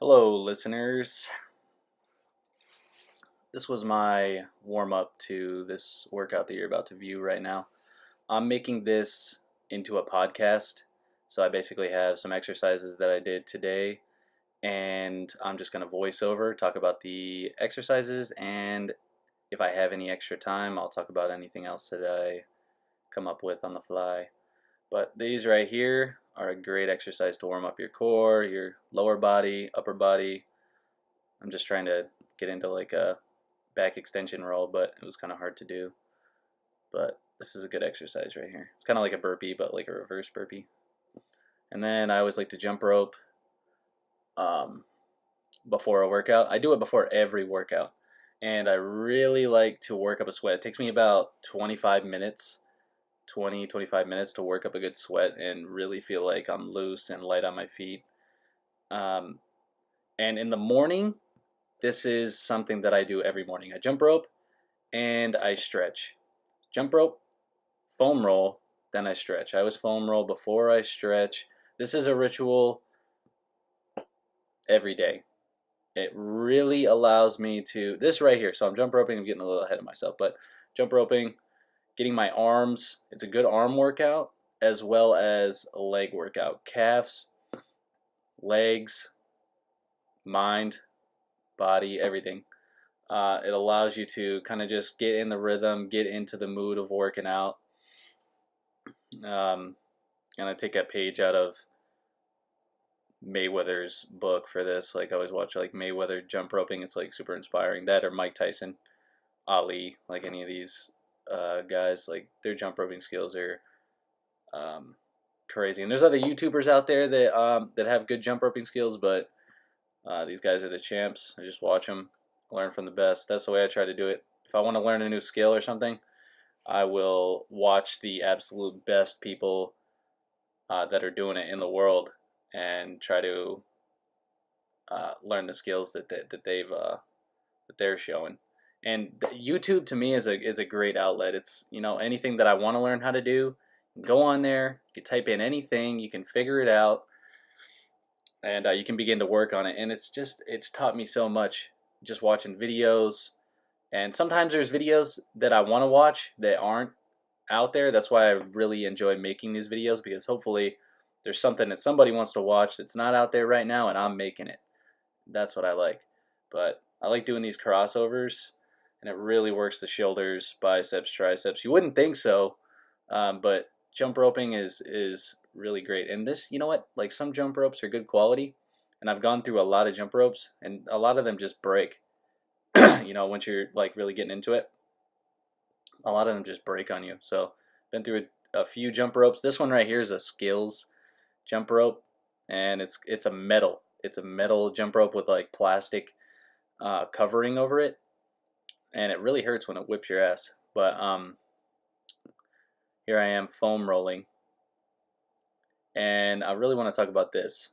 Hello, listeners. This was my warm up to this workout that you're about to view right now. I'm making this into a podcast. So I basically have some exercises that I did today, and I'm just going to voice over, talk about the exercises, and if I have any extra time, I'll talk about anything else that I come up with on the fly. But these right here are a great exercise to warm up your core, your lower body, upper body. I'm just trying to get into like a back extension roll, but it was kind of hard to do. But this is a good exercise right here. It's kind of like a burpee, but like a reverse burpee. And then I always like to jump rope before a workout. I do it before every workout. And I really like to work up a sweat. It takes me about 25 minutes to work up a good sweat and really feel like I'm loose and light on my feet. And in the morning, this is something that I do every morning. I jump rope and I stretch. Jump rope, foam roll, then I stretch. I always foam roll before I stretch. This is a ritual every day. It really allows me to, this right here, so I'm jump roping, I'm getting a little ahead of myself, but jump roping, getting my arms, it's a good arm workout as well as a leg workout. Calves, legs, mind, body, everything. It allows you to kind of just get in the rhythm, get into the mood of working out. And I take a page out of Mayweather's book for this. Like I always watch like Mayweather jump roping. It's like super inspiring. That or Mike Tyson, Ali, like any of these guys, like their jump roping skills are crazy. And there's other YouTubers out there that have good jump roping skills, but these guys are the champs. I just watch them, learn from the best. That's the way I try to do it. If I want to learn a new skill or something, I will watch the absolute best people that are doing it in the world and try to learn the skills that they're showing. And YouTube to me is a great outlet. It's, you know, anything that I want to learn how to do, go on there. You can type in anything, you can figure it out, and you can begin to work on it. And it's taught me so much just watching videos. And sometimes there's videos that I want to watch that aren't out there. That's why I really enjoy making these videos, because hopefully there's something that somebody wants to watch that's not out there right now and I'm making it. That's what I like. But I like doing these crossovers, and it really works the shoulders, biceps, triceps. You wouldn't think so, but jump roping is really great. And this, you know what, like some jump ropes are good quality, and I've gone through a lot of jump ropes and a lot of them just break. You know, once you're like really getting into it, a lot of them just break on you. So been through a few jump ropes. This one right here is a skills jump rope, and it's a metal jump rope with like plastic covering over it, and it really hurts when it whips your ass. But here I am foam rolling, and I really want to talk about this.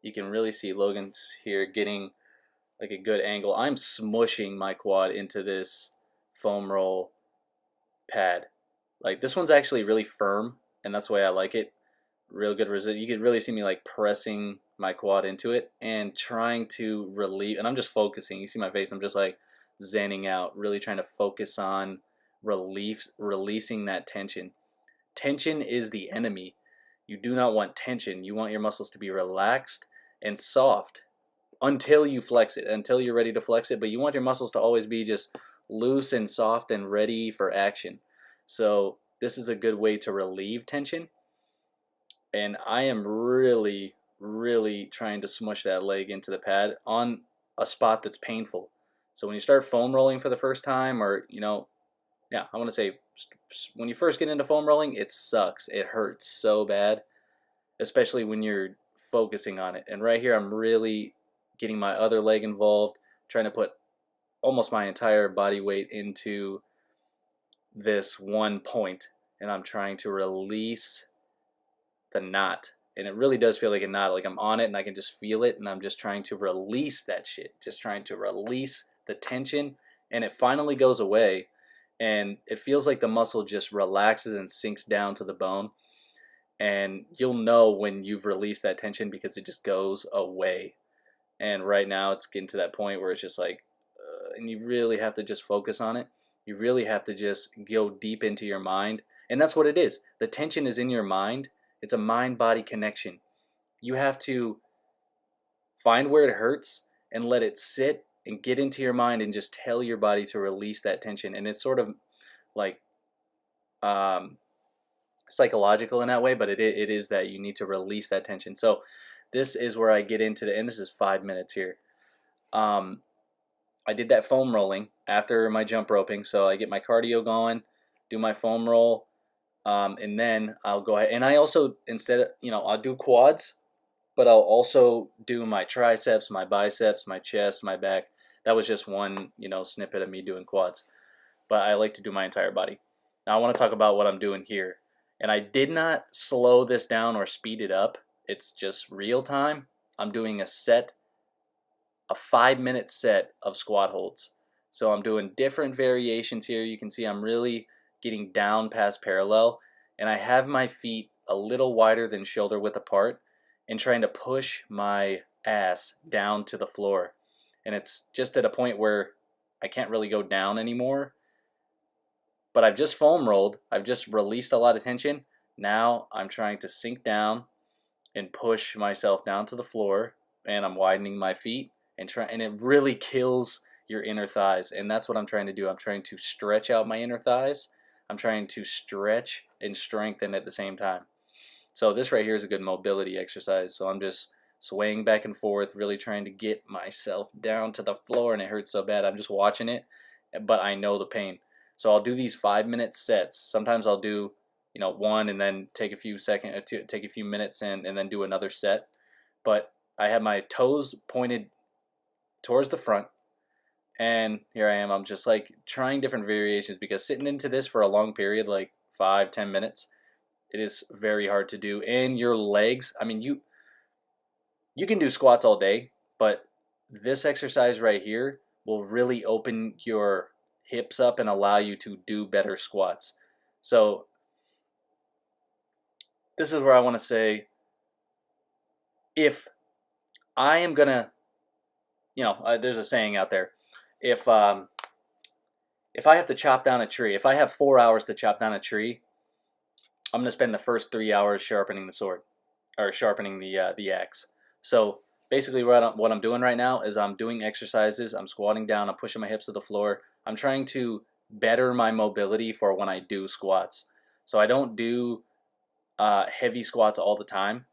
You can really see Logan's here getting like a good angle. I'm smushing my quad into this foam roll pad. Like this one's actually really firm, and that's the way I like it. Real good resist. You could really see me like pressing my quad into it and trying to relieve, and I'm just focusing. You see my face, I'm just like zenning out, really trying to focus on releasing that tension. Tension is the enemy. You do not want tension. You want your muscles to be relaxed and soft until you flex it, until you're ready to flex it. But you want your muscles to always be just loose and soft and ready for action. So this is a good way to relieve tension. And I am really, really trying to smush that leg into the pad on a spot that's painful. So when you start foam rolling for the first time, or, you know, yeah, I want to say when you first get into foam rolling, it sucks. It hurts so bad, especially when you're focusing on it. And right here, I'm really getting my other leg involved, trying to put almost my entire body weight into this one point, and I'm trying to release the knot. And it really does feel like a knot, like I'm on it and I can just feel it, and I'm just trying to release that shit, just trying to release the tension, and it finally goes away, and it feels like the muscle just relaxes and sinks down to the bone. and you'll know when you've released that tension because it just goes away. And right now it's getting to that point where it's just like, and you really have to just focus on it. You really have to just go deep into your mind. And that's what it is. The tension is in your mind. It's a mind-body connection. You have to find where it hurts and let it sit and get into your mind and just tell your body to release that tension. And it's sort of like um, psychological in that way, but it is that you need to release that tension. So this is where I get into and this is 5 minutes here. I did that foam rolling after my jump roping, so I get my cardio going, do my foam roll, and then I'll go ahead. And I also, instead of, I'll do quads, but I'll also do my triceps, my biceps, my chest, my back. That was just one, snippet of me doing quads. But I like to do my entire body. Now I want to talk about what I'm doing here. And I did not slow this down or speed it up. It's just real time. I'm doing a 5-minute set of squat holds. So I'm doing different variations here. You can see I'm really getting down past parallel. And I have my feet a little wider than shoulder width apart and trying to push my ass down to the floor. And it's just at a point where I can't really go down anymore. But I've just foam rolled. I've just released a lot of tension. Now I'm trying to sink down and push myself down to the floor. And I'm widening my feet and it really kills your inner thighs. And that's what I'm trying to do. I'm trying to stretch out my inner thighs. I'm trying to stretch and strengthen at the same time. So this right here is a good mobility exercise. So I'm just swaying back and forth, really trying to get myself down to the floor, and it hurts so bad. I'm just watching it, but I know the pain. So I'll do these 5-minute sets. Sometimes I'll do, one and then take a few minutes and then do another set. But I have my toes pointed towards the front, and here I am. I'm just like trying different variations because sitting into this for a long period, like 5-10 minutes, it is very hard to do. And your legs, I mean, you can do squats all day, but this exercise right here will really open your hips up and allow you to do better squats. So this is where I want to say, if I am gonna, there's a saying out there, if I have to chop down a tree, if I have 4 hours to chop down a tree, I'm gonna spend the first 3 hours sharpening the sword, or sharpening the axe. So basically what I'm doing right now is I'm doing exercises, I'm squatting down, I'm pushing my hips to the floor. I'm trying to better my mobility for when I do squats. So I don't do heavy squats all the time,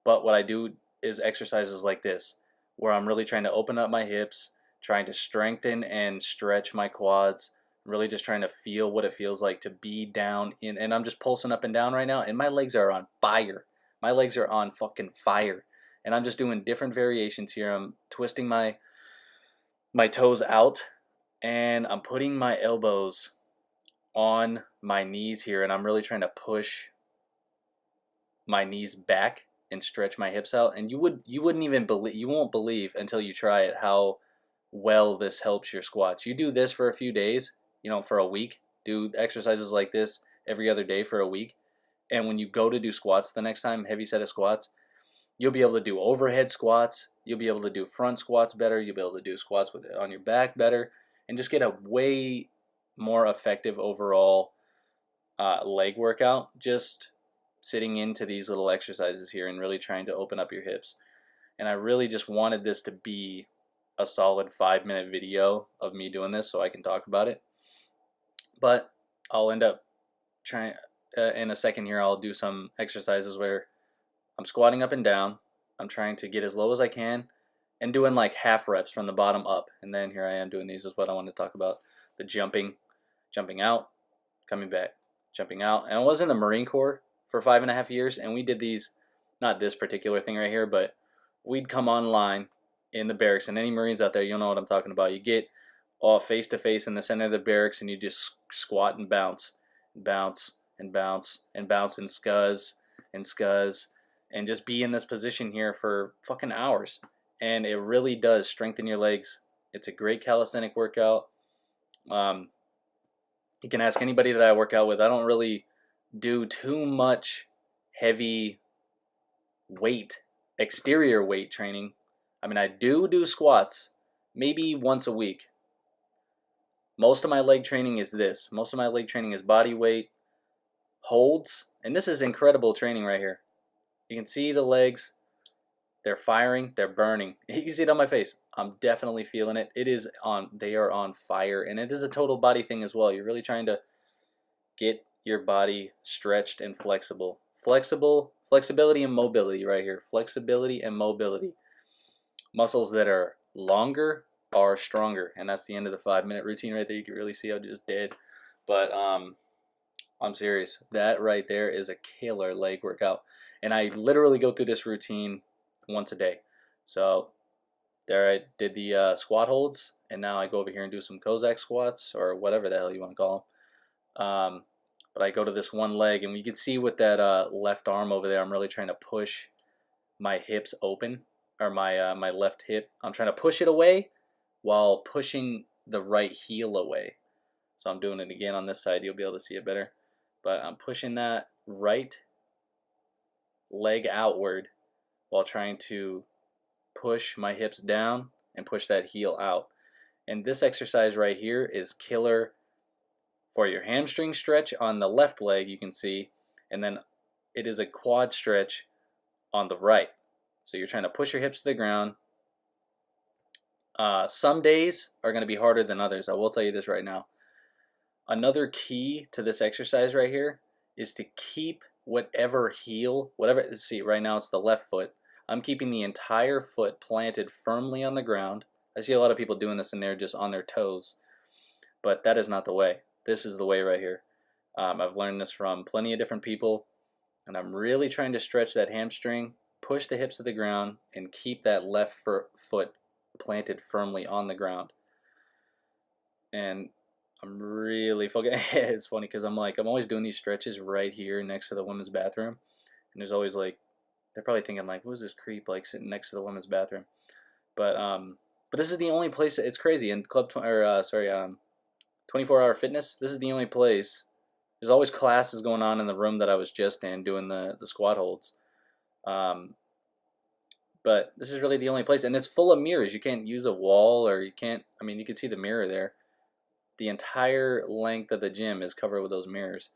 but what I do is exercises like this, where I'm really trying to open up my hips, trying to strengthen and stretch my quads, really just trying to feel what it feels like to be down in, and I'm just pulsing up and down right now, and my legs are on fire. My legs are on fucking fire. And I'm just doing different variations here. I'm twisting my toes out, and I'm putting my elbows on my knees here, and I'm really trying to push my knees back and stretch my hips out. And you wouldn't even believe, you won't believe until you try it, how well this helps your squats. You do this for a few days, for a week, do exercises like this every other day for a week, and when you go to do squats the next time, heavy set of squats, you'll be able to do overhead squats, you'll be able to do front squats better, you'll be able to do squats on your back better, and just get a way more effective overall leg workout, just sitting into these little exercises here and really trying to open up your hips. And I really just wanted this to be a solid 5-minute video of me doing this so I can talk about it. But I'll end up trying, in a second here, I'll do some exercises where I'm squatting up and down. I'm trying to get as low as I can and doing like half reps from the bottom up. And then here I am doing these, is what I want to talk about. The jumping out, coming back, jumping out. And I was in the Marine Corps for 5.5 years, and we did these, not this particular thing right here, but we'd come online in the barracks, and any Marines out there, you'll know what I'm talking about. You get all face to face in the center of the barracks, and you just squat and bounce, bounce and bounce and bounce and scuzz and scuzz, and just be in this position here for fucking hours. And it really does strengthen your legs. It's a great calisthenic workout. You can ask anybody that I work out with. I don't really do too much heavy weight, exterior weight training. I mean, I do squats maybe once a week. Most of my leg training is this. Most of my leg training is body weight, holds, and this is incredible training right here. You can see the legs, they're firing, they're burning. You can see it on my face. I'm definitely feeling it. It is on, they are on fire, and it is a total body thing as well. You're really trying to get your body stretched and flexible. Flexibility and mobility right here. Flexibility and mobility. Muscles that are longer are stronger, and that's the end of the 5-minute routine right there. You can really see I just did, but I'm serious. That right there is a killer leg workout, and I literally go through this routine once a day. So there I did the squat holds, and now I go over here and do some Cossack squats or whatever the hell you want to call them. But I go to this one leg, and you can see with that left arm over there, I'm really trying to push my hips open, or my left hip. I'm trying to push it away while pushing the right heel away. So I'm doing it again on this side. You'll be able to see it better. But I'm pushing that right leg outward while trying to push my hips down and push that heel out. And this exercise right here is killer for your hamstring stretch on the left leg, you can see, and then it is a quad stretch on the right. So you're trying to push your hips to the ground. Some days are going to be harder than others. I will tell you this right now. Another key to this exercise right here is to keep whatever heel, whatever, see right now it's the left foot. I'm keeping the entire foot planted firmly on the ground. I see a lot of people doing this and they're just on their toes, but that is not the way. This is the way right here. I've learned this from plenty of different people, and I'm really trying to stretch that hamstring, push the hips to the ground, and keep that left foot planted firmly on the ground. And I'm really focused. It's funny because I'm always doing these stretches right here next to the women's bathroom, and there's always like, they're probably thinking like, who's this creep like sitting next to the women's bathroom? But this is the only place. It's crazy in 24-hour fitness. This is the only place. There's always classes going on in the room that I was just in doing the squat holds. But this is really the only place, and it's full of mirrors. You can't use a wall, or you can't. I mean, you can see the mirror there. The entire length of the gym is covered with those mirrors.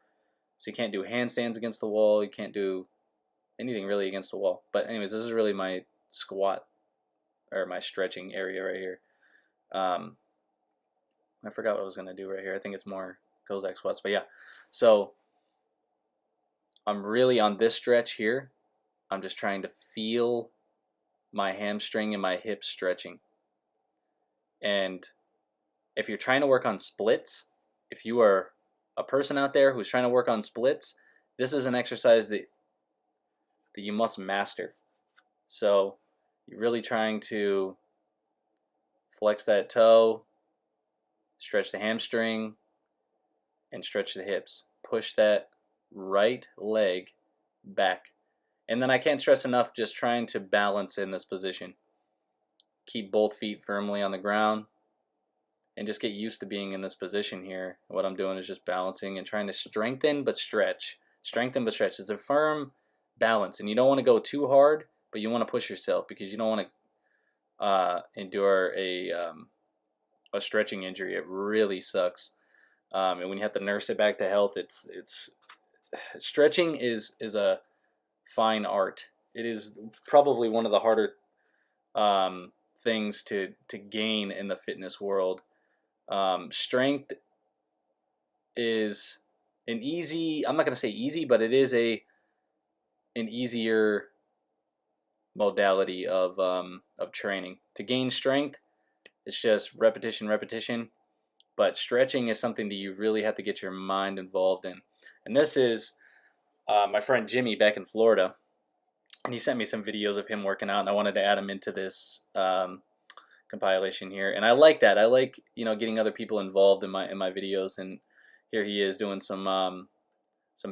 So you can't do handstands against the wall. You can't do anything really against the wall. But anyways, this is really my squat or my stretching area right here. I forgot what I was going to do right here. I think it's more Cossack squats. But yeah, so I'm really on this stretch here. I'm just trying to feel my hamstring and my hip stretching. And if you're trying to work on splits, if you are a person out there who's trying to work on splits, this is an exercise that you must master. So you're really trying to flex that toe, stretch the hamstring, and stretch the hips. Push that right leg back. And then I can't stress enough just trying to balance in this position. Keep both feet firmly on the ground and just get used to being in this position here. What I'm doing is just balancing and trying to strengthen but stretch. Strengthen but stretch. It's a firm balance, and you don't want to go too hard, but you want to push yourself because you don't want to endure a stretching injury. It really sucks. And when you have to nurse it back to health, it's stretching is a fine art. It is probably one of the harder things to gain in the fitness world. Strength is an easy, I'm not going to say easy, but it is an easier modality of training. To gain strength, it's just repetition. But stretching is something that you really have to get your mind involved in. And this is my friend Jimmy back in Florida, and he sent me some videos of him working out, and I wanted to add him into this compilation here. And I like that. I like, getting other people involved in my videos. And here he is doing some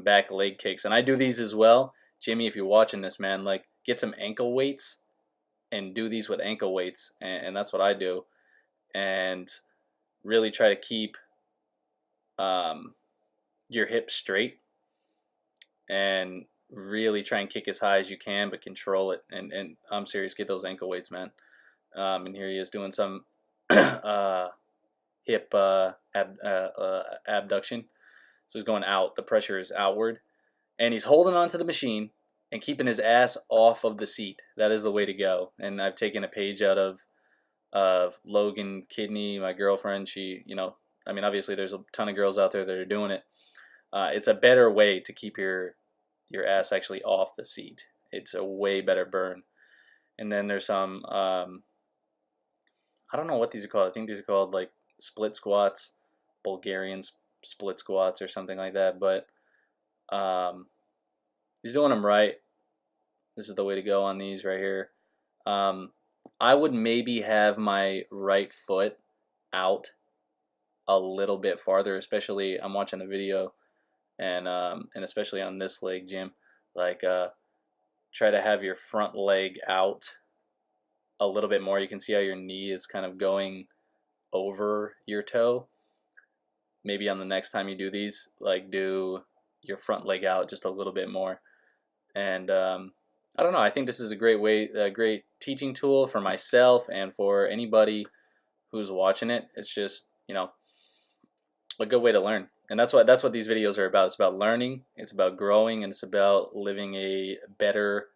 back leg kicks, and I do these as well. Jimmy, if you're watching this, man, like, get some ankle weights and do these with ankle weights, and that's what I do. And really try to keep your hips straight and really try and kick as high as you can, but control it. And I'm serious, get those ankle weights, man. And here he is doing some hip abduction. So he's going out. The pressure is outward, and he's holding onto the machine and keeping his ass off of the seat. That is the way to go. And I've taken a page out of Logan Kidney, my girlfriend. She, I mean, obviously there's a ton of girls out there that are doing it. It's a better way to keep your ass actually off the seat. It's a way better burn. And then there's some I don't know what these are called. I think these are called like split squats, Bulgarian split squats or something like that. But he's doing them right. This is the way to go on these right here. I would maybe have my right foot out a little bit farther, especially I'm watching the video, and especially on this leg, Jim. Like try to have your front leg out a little bit more. You can see how your knee is kind of going over your toe. Maybe on the next time you do these, like do your front leg out just a little bit more. And I don't know. I think this is a great teaching tool for myself and for anybody who's watching it. It's just, a good way to learn. And that's what these videos are about. It's about learning. It's about growing, and it's about living a better,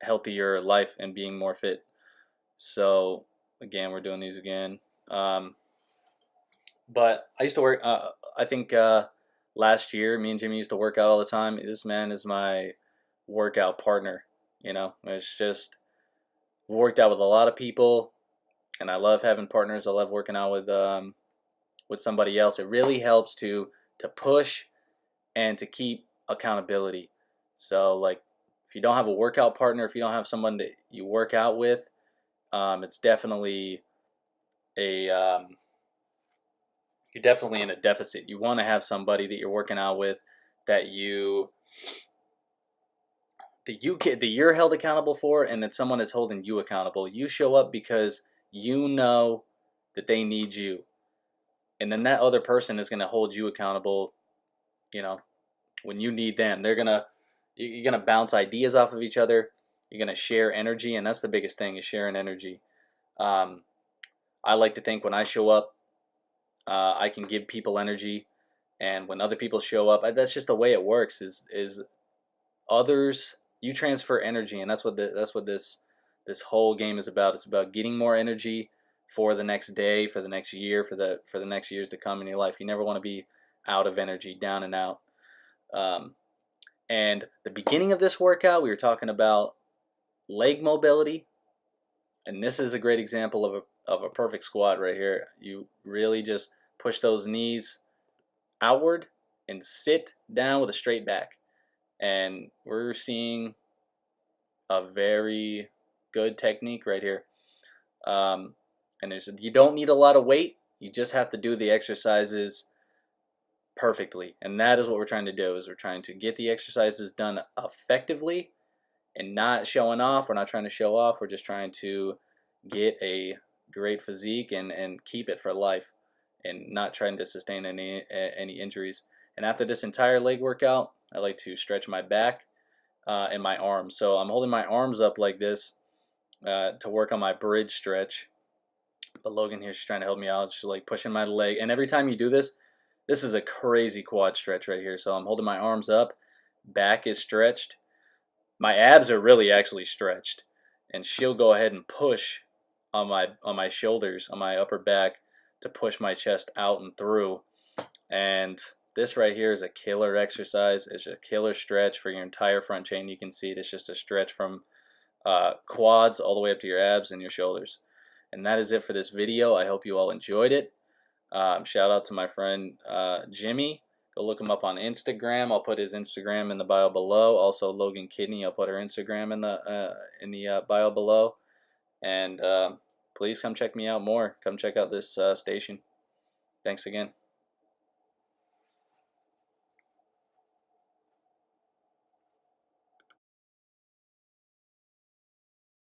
healthier life and being more fit. So again, we're doing these again. But I used to work. I think last year, me and Jimmy used to work out all the time. This man is my workout partner. It's just worked out with a lot of people, and I love having partners. I love working out with somebody else. It really helps to push and to keep accountability. So like, if you don't have a workout partner, if you don't have someone that you work out with, it's definitely you're definitely in a deficit. You want to have somebody that you're working out with that you're held accountable for, and that someone is holding you accountable. You show up because you know that they need you, and then that other person is going to hold you accountable. When you need them, you're gonna bounce ideas off of each other. You're gonna share energy, and that's the biggest thing, is sharing energy. I like to think when I show up, I can give people energy, and when other people show up, that's just the way it works. Is others, you transfer energy, and that's what this whole game is about. It's about getting more energy for the next day, for the next year, for the next years to come in your life. You never want to be out of energy, down and out. And the beginning of this workout, we were talking about leg mobility, and this is a great example of a perfect squat right here. You really just push those knees outward and sit down with a straight back. And we're seeing a very good technique right here. And you don't need a lot of weight. You just have to do the exercises perfectly. And that is what we're trying to do, is we're trying to get the exercises done effectively and not showing off. We're not trying to show off. We're just trying to get a great physique and keep it for life, and not trying to sustain any injuries. And after this entire leg workout, I like to stretch my back and my arms. So I'm holding my arms up like this to work on my bridge stretch. But Logan here, she's trying to help me out. She's like pushing my leg. And every time you do this, this is a crazy quad stretch right here. So I'm holding my arms up, back is stretched. My abs are really actually stretched. And she'll go ahead and push on my shoulders, on my upper back, to push my chest out and through. And this right here is a killer exercise. It's a killer stretch for your entire front chain. You can see it. It's just a stretch from quads all the way up to your abs and your shoulders. And that is it for this video. I hope you all enjoyed it. Shout out to my friend Jimmy. Go look him up on Instagram. I'll put his Instagram in the bio below. Also Logan Kidney. I'll put her Instagram in the bio below. And please come check me out more. Come check out this station. Thanks again.